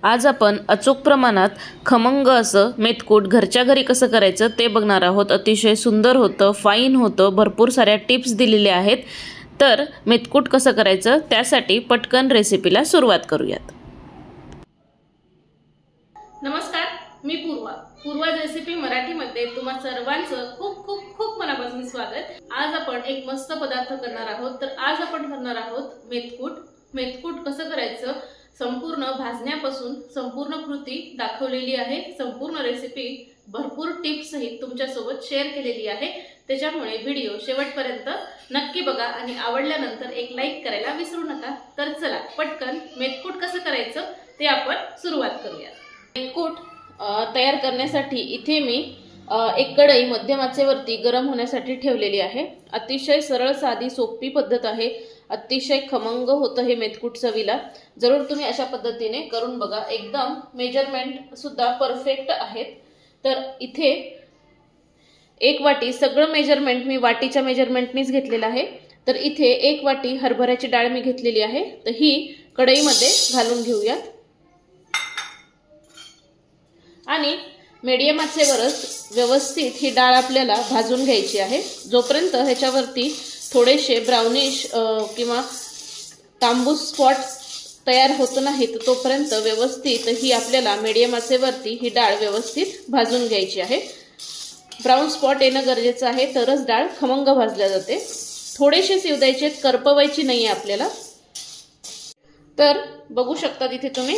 आज आपण अचूक प्रमाणात खमंग असं मेथकूट घरच्या घरी कसं करायचं ते बघणार आहोत। अतिशय सुंदर होतं, फाईन होतं, भरपूर साऱ्या टिप्स दिलेल्या आहेत। तर मेथकूट कसं करायचं त्यासाठी पटकन रेसिपीला सुरुवात करूयात। नमस्कार, मी पूर्वा रेसिपी मराठीमध्ये तुम्हा सर्वांचं खूप खूप खूप मनापासून स्वागत। आज आपण एक मस्त पदार्थ करणार आहोत। तर आज आपण करणार आहोत मेथकूट कसं करायचं संपूर्ण भाजण्यापासून संपूर्ण कृती दाखवलेली आहे। संपूर्ण रेसिपी भरपूर टिप्स सहित तुमच्या सोबत शेअर केलेली आहे। त्याच्यामुळे व्हिडिओ शेवटपर्यंत नक्की बघा आणि आवडल्यानंतर एक लाईक करायला विसरू नका। तर चला पटकन मेथकूट कसं करायचं ते आपण सुरुवात करूया। मेथकूट तयार करण्यासाठी इथे मी एक कढई मध्यम आचेवरती गरम होण्यासाठी ठेवलेली आहे। अतिशय सरळ साधी सोपी पद्धत आहे। अतिशय खमंग होतं हे मेथकूट चवीला। जरूर तुम्ही अशा पद्धतीने करून बघा। एकदम मेजरमेंट सुद्धा परफेक्ट आहेत। तर इथे एक वाटी सगळं मेजरमेंट मी वाटीच्या मेजरमेंटनीच घेतलेलं आहे। तर इथे एक वाटी हरभऱ्याची डाळ मी घेतलेली आहे। तर ही कढईमध्ये घालून घेऊया आणि मीडियम आचेवरच व्यवस्थित ही डाळ आपल्याला भाजून घ्यायची आहे। जोपर्यंत ह्याच्यावरती थोडेसे ब्राउनिश किंवा तांबूस स्पॉट तयार होत नाहीत तोपर्यंत व्यवस्थित ही आपल्याला मीडियम आचेवरती ही डाळ व्यवस्थित भाजून घ्यायची आहे। ब्राउन स्पॉट येणं गरजेचं आहे, तरच डाळ खमंग भाजल्या जाते। थोडेसे शिव द्यायचे, करपवायची नाहीये आपल्याला। तर बघू शकता तिथे तुम्ही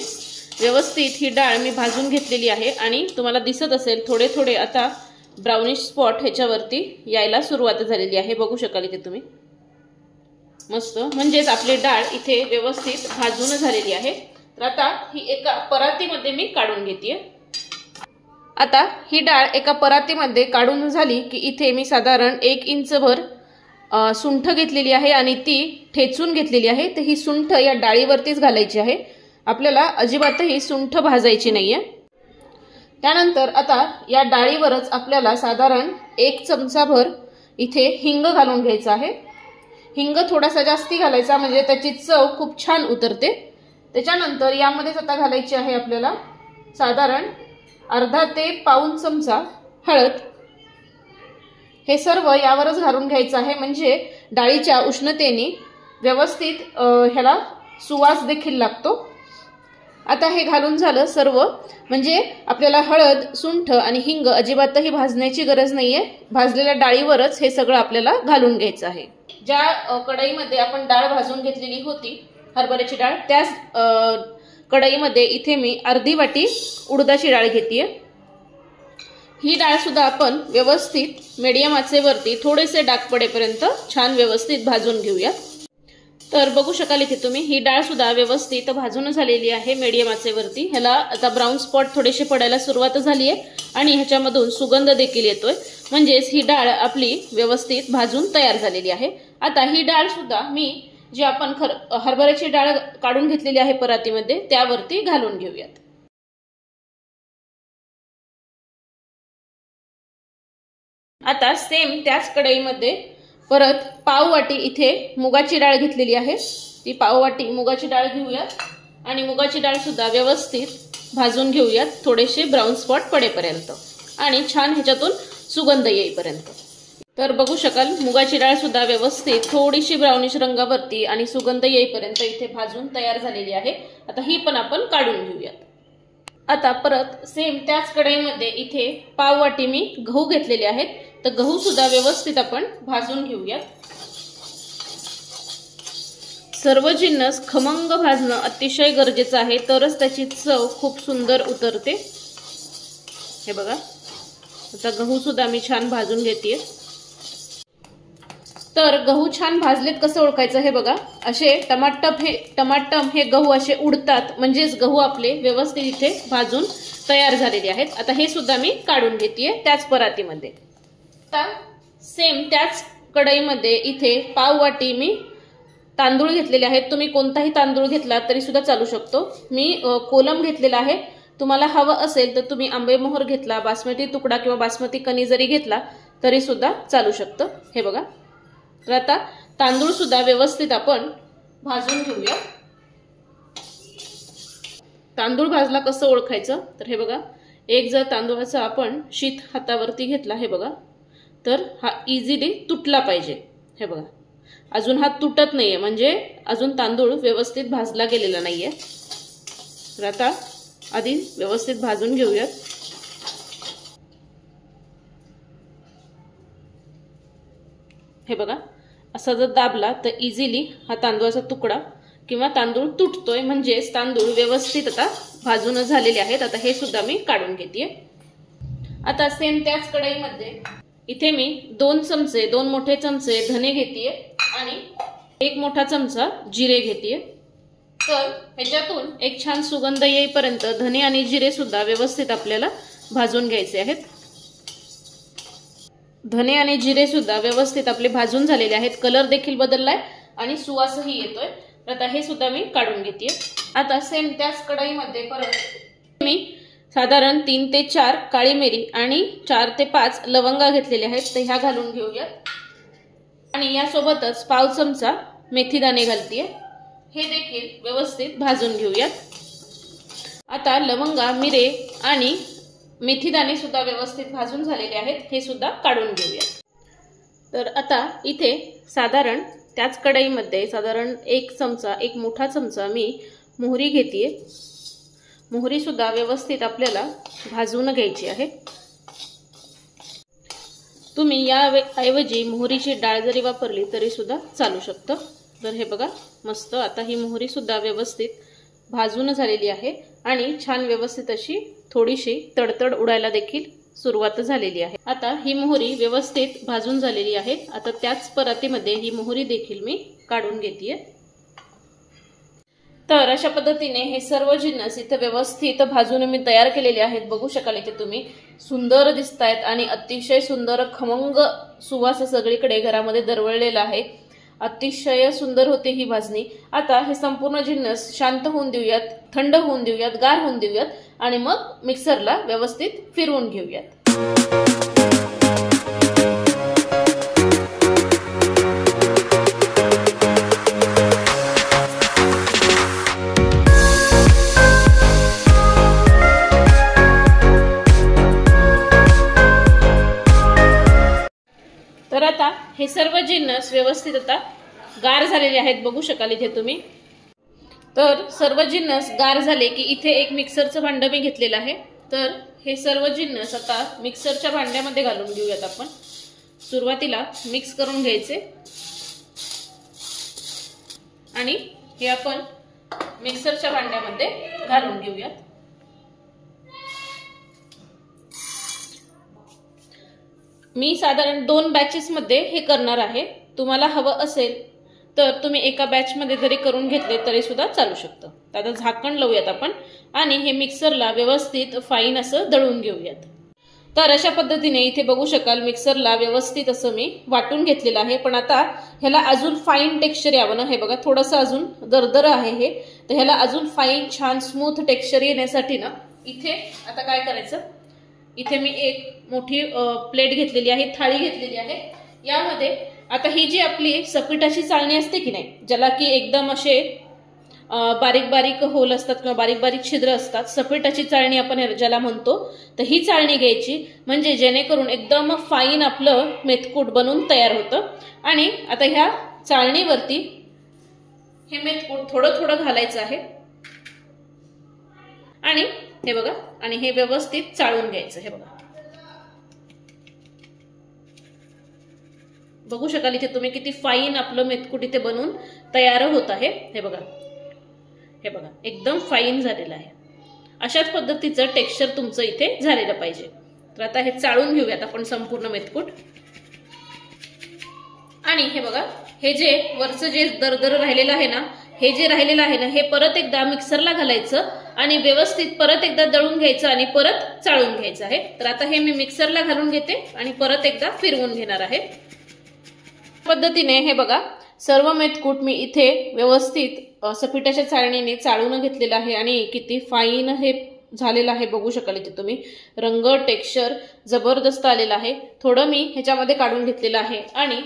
व्यवस्थित ही डाळ मी भाजून घेतलेली आहे आणि तुम्हाला दिसत असेल थोडे थोडे आता ब्राउनिश स्पॉट ह्याच्यावरती यायला सुरुवात झालेली आहे। बघू शकाल इथे तुम्ही मस्त, म्हणजेच आपली डाळ इथे व्यवस्थित भाजून झालेली आहे। तर आता ही एका परातीमध्ये मी काढून घेते। आता ही डाळ एका परातीमध्ये काढून झाली की इथे मी साधारण 1 इंचभर सुंठ घेतलेली आहे आणि ती ठेचून घेतलेली आहे। तर ही सुंठ या डाळीवरतीच घालायची आहे, आपल्याला अजिबातही सुंठ भाजायची नाहीये। त्यानंतर आता या डाळीवरच आपल्याला साधारण 1 चमचाभर इथे हिंग घालून घ्यायचा आहे। हिंग थोडासा जास्ती घालायचा, म्हणजे त्याची चव खूप छान उतरते। त्याच्यानंतर यामध्येच आता घालायची आहे आपल्याला साधारण अर्धा ते पाऊण चमचा हळद। हे सर्व यावरच घालून घ्यायचं आहे, म्हणजे डाळीच्या उष्णतेने व्यवस्थित ह्याला सुवास देखील लागतो। आता हे घालून झालं सर्व, म्हणजे आपल्याला हळद, सुंठ आणि हिंग अजिबातही भाजण्याची गरज नाहीये। भाजलेल्या डाळीवरच हे सगळं आपल्याला घालून घ्यायचं आहे। ज्या कढईमध्ये आपण डाळ भाजून घेतलेली होती हरभऱ्याची डाळ, त्याच कढईमध्ये इथे मी अर्धी वाटी उडदाची डाळ घेतेय। ही डाळ सुद्धा आपण व्यवस्थित मीडियम आचेवरती थोडेसे डाग पडेपर्यंत छान व्यवस्थित भाजून घेऊया। तर बघू शकाल इथे तुम्ही ही डाळ सुद्धा व्यवस्थित भाजून झालेली आहे मीडियम आचेवरती। ह्याला आता ब्राउन स्पॉट थोडेसे पडायला सुरुवात झाली आहे आणि ह्याच्यामधून सुगंध देखील येतोय, म्हणजेच ही डाळ आपली व्यवस्थित भाजून तयार झालेली आहे। आता ही डाळ सुद्धा मी जी आपण हरभऱ्याची डाळ काढून घेतलेली आहे परातीमध्ये त्यावरती घालून घेऊयात। आता सेम त्याच कढईमध्ये परत पाव वाटी इथे मुगाची डाळ घेतलेली आहे। ती पाव वाटी मुगाची डाळ घेऊयात आणि मुगाची डाळ सुद्धा व्यवस्थित भाजून घेऊयात थोडेसे ब्राउन स्पॉट पडेपर्यंत आणि छान ह्याच्यातून सुगंध येईपर्यंत। तर बघू शकाल मुगाची डाळ सुद्धा व्यवस्थित थोडीशी ब्राउनिश रंगावरती आणि सुगंध येईपर्यंत इथे भाजून तयार झालेली आहे। आता ही पण आपण काढून घेऊयात। आता परत सेम त्याच कढईमध्ये इथे पाव वाटी मी गहू घेतलेले आहेत। तर गहू सुद्धा व्यवस्थित आपण भाजून घेऊयात। सर्व जिन्नस खमंग भाजणं अतिशय गरजेचं आहे, तरच त्याची चव खूप सुंदर उतरते। हे बघा आता गहू सुद्धा मी छान भाजून घेतेय। तर गहू छान भाजलेत कसं ओळखायचं हे बघा, असे टमाटम हे गहू असे उडतात, म्हणजेच गहू आपले व्यवस्थित इथे भाजून तयार झालेले आहेत। आता हे सुद्धा मी काढून घेतेय त्याच परातीमध्ये। आता सेम त्याच कढईमध्ये इथे पाव वाटी मी तांदूळ घेतलेले आहेत। तुम्ही कोणताही तांदूळ घेतला तरी सुद्धा चालू शकतो। मी कोलम घेतलेला आहे, तुम्हाला हवं असेल तर तुम्ही आंबेमोहर घेतला, बासमती तुकडा किंवा बासमती कणी जरी घेतला तरी सुद्धा चालू शकतं। हे बघा, तर आता तांदूळ सुद्धा व्यवस्थित आपण भाजून घेऊया। तांदूळ भाजला कसं ओळखायचं तर हे बघा, एक जर तांदूळाचा आपण शीत हातावरती घेतला हे बघा, तर हा इझिली तुटला पाहिजे. हे बघा, अजून हा तुटत नाहीये, म्हणजे अजून तांदूळ व्यवस्थित भाजला गेलेला नाहीये. तर आता आधी व्यवस्थित भाजून घेऊयात. हे बघा, असा जर दाबला तर इझिली हा तांदूळाचा तुकडा किंवा तांदूळ तुटतोय, म्हणजेच तांदूळ व्यवस्थित आता भाजून झालेले आहेत. आता हे सुद्धा मी काढून घेतेय. आता सेम त्याच कढईमध्ये इथे मी 2 चमचे, 2 मोठे चमचे धने घेतेय आणि 1 मोठा चमचा जिरे घेतेय. तर ह्याच्यातून एक छान सुगंध येईपर्यंत धने आणि जिरे सुद्धा व्यवस्थित आपल्याला भाजून घ्यायचे आहेत. धने आणि जिरे सुद्धा व्यवस्थित आपले भाजून झालेले आहेत. कलर देखील बदललाय आणि सुवासही येतोय. तर आता हे सुद्धा मी काढून घेतेय. आता सेम त्याच कढईमध्ये परत मी साधारण 3 ते 4 काळी मिरी आणि 4 ते 5 लवंगा घेतलेल्या आहेत. तर ह्या घालून घेऊयात आणि यासोबतच पाव चमचा मेथी दाणे घालतेय. हे देखील व्यवस्थित भाजून घेऊयात. आता लवंगा, मिरे आणि मेथी दाणे सुद्धा व्यवस्थित भाजून झालेले आहेत. हे सुद्धा काढून घेऊयात. तर आता इथे साधारण त्याच कढईमध्ये साधारण 1 चमचा, 1 मोठा चमचा मी मोहरी घेतेय. मोहरी सुद्धा व्यवस्थित आपल्याला भाजून घ्यायची आहे. तुम्ही या ऐवजी मोहरीची डाळ जरी वापरली तरी सुद्धा चालू शकतं. तर हे बघा, मस्त आता ही मोहरी सुद्धा व्यवस्थित भाजून झालेली आहे आणि छान व्यवस्थित अशी थोडीशी तडतड उडायला देखील सुरुवात झालेली आहे. आता ही मोहरी व्यवस्थित भाजून झालेली आहे. आता त्याच परातीमध्ये ही मोहरी देखील मी काढून घेतेय. तर अशा पद्धतीने हे सर्व जिन्नस इथे व्यवस्थित भाजून मी तयार केलेले आहेत. बघू शकाल इथे तुम्ही, सुंदर दिसतायत आणि अतिशय सुंदर खमंग सुवास सगळीकडे घरामध्ये दरवळलेला आहे. अतिशय सुंदर होते ही भाजणी. आता हे संपूर्ण जिन्नस शांत होऊन देऊयात, थंड होऊन देऊयात, गार होऊन देऊयात आणि मग मिक्सरला व्यवस्थित फिरवून घेऊयात. तर आता हे सर्व जिन्नस व्यवस्थित आता गार झालेले आहेत. बघू शकाल इथे तुम्ही. तर सर्व जिन्नस गार झाले की इथे एक मिक्सरचं भांडं मी घेतलेलं आहे. तर हे सर्व जिन्नस आता मिक्सरच्या भांड्यामध्ये घालून घेऊयात आपण. सुरुवातीला मिक्स करून घ्यायचे आणि हे आपण मिक्सरच्या भांड्यामध्ये घालून घेऊयात. मी साधारण 2 बॅचेस मध्ये हे करणार आहे. तुम्हाला हवं असेल तर तुम्ही एका बॅच मध्ये जरी करून घेतले तरी सुद्धा चालू शकतं. आता झाकण लावूयात आपण आणि हे मिक्सरला व्यवस्थित फाईन असं दळून घेऊयात. तर अशा पद्धतीने इथे बघू शकाल मिक्सरला व्यवस्थित असं मी वाटून घेतलेलं आहे. पण आता ह्याला अजून फाईन टेक्स्चर यावं ना. हे बघा, थोडंसं अजून दरदर आहे हे. तर ह्याला अजून फाईन छान स्मूथ टेक्स्चर येण्यासाठी ना इथे आता काय करायचं, इथे मी एक मोठी प्लेट घेतलेली आहे, थाळी घेतलेली आहे. यामध्ये आता ही जी आपली सपिटाची चाळणी असते की नाही, ज्याला की एकदम असे बारीक बारीक होल असतात किंवा बारीक बारीक छिद्र असतात, सपिटाची चाळणी आपण ज्याला म्हणतो, तर ही चाळणी घ्यायची, म्हणजे जेणेकरून एकदम फाईन आपलं मेथकूट बनून तयार होतं. आणि आता ह्या चाळणीवरती हे मेथकूट थोडं थोडं घालायचं आहे आणि हे बघा, आणि हे व्यवस्थित चाळून घ्यायचं. हे बघा, बघू शकाल इथे तुम्ही किती फाईन आपलं मेथकूट इथे बनून तयार होत आहे. हे बघा, हे बघा, एकदम फाईन झालेलं आहे. अशाच पद्धतीचं टेक्स्चर तुमचं इथे झालेलं पाहिजे. तर आता हे चाळून घेऊयात आपण संपूर्ण मेथकूट. आणि हे बघा, हे जे वरचं जे दरदर राहिलेलं आहे ना, हे जे राहिलेलं आहे ना, हे परत एकदा मिक्सरला घालायचं आणि व्यवस्थित परत एकदा दळून घ्यायचं आणि परत चाळून घ्यायचं आहे. तर आता हे मी मिक्सरला घालून घेते आणि परत एकदा फिरवून घेणार आहे. पद्धतीने हे बघा, सर्व मेथकूट मी इथे व्यवस्थित सपिटाच्या चाळणीने चाळून घेतलेलं आहे आणि किती फाईन हे झालेलं आहे बघू शकाल इथे तुम्ही. रंग, टेक्स्चर जबरदस्त आलेला आहे. थोडं मी ह्याच्यामध्ये काढून घेतलेलं आहे आणि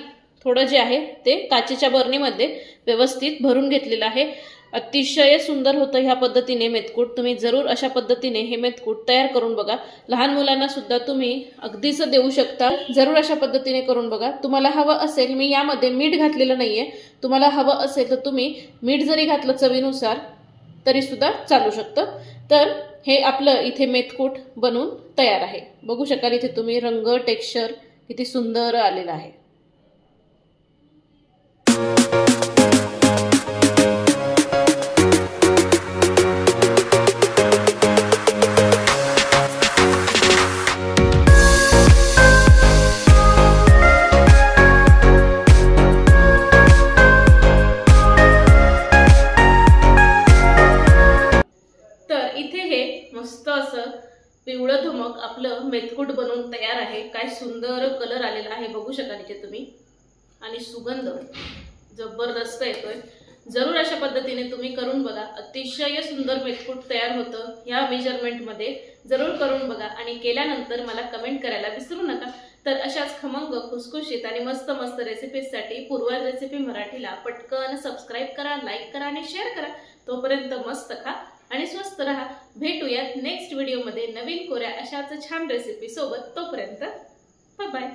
थोडं जे आहे ते काचेच्या बरणीमध्ये व्यवस्थित भरून घेतलेलं आहे. अतिशय सुंदर होतं ह्या पद्धतीने मेथकूट. तुम्ही जरूर अशा पद्धतीने हे मेथकूट तयार करून बघा. लहान मुलांना सुद्धा तुम्ही अगदीच देऊ शकता. जरूर अशा पद्धतीने करून बघा. तुम्हाला हवं असेल, मी यामध्ये मीठ घातलेलं नाहीये, तुम्हाला हवं असेल तर तुम्ही मीठ जरी घातलं चवीनुसार तरी सुद्धा चालू शकतं. तर हे आपलं इथे मेथकूट बनून तयार आहे. बघू शकाल इथे तुम्ही रंग, टेक्स्चर किती सुंदर आलेलं आहे. मस्त असं पिवळं धमक आपलं मेथकूट बनवून तयार आहे. काय सुंदर कलर आलेला आहे बघू शकाल इथे तुम्ही. आणि सुगंध जबरदस्त येतोय. जरूर अशा पद्धतीने तुम्ही करून बघा. अतिशय सुंदर मेथकूट तयार होतं ह्या मेजरमेंटमध्ये. जरूर करून बघा आणि केल्यानंतर मला कमेंट करायला विसरू नका. तर अशाच खमंग, खुसखुशीत आणि मस्त मस्त रेसिपीजसाठी पूर्वज रेसिपी मराठीला पटकन सबस्क्राईब करा, लाईक करा आणि शेअर करा. तोपर्यंत मस्त खा आणि स्वस्त रहा. भेटूयात नेक्स्ट व्हिडिओमध्ये नवीन कोऱ्या अशाच छान रेसिपी सोबत. तोपर्यंत बाय बाय.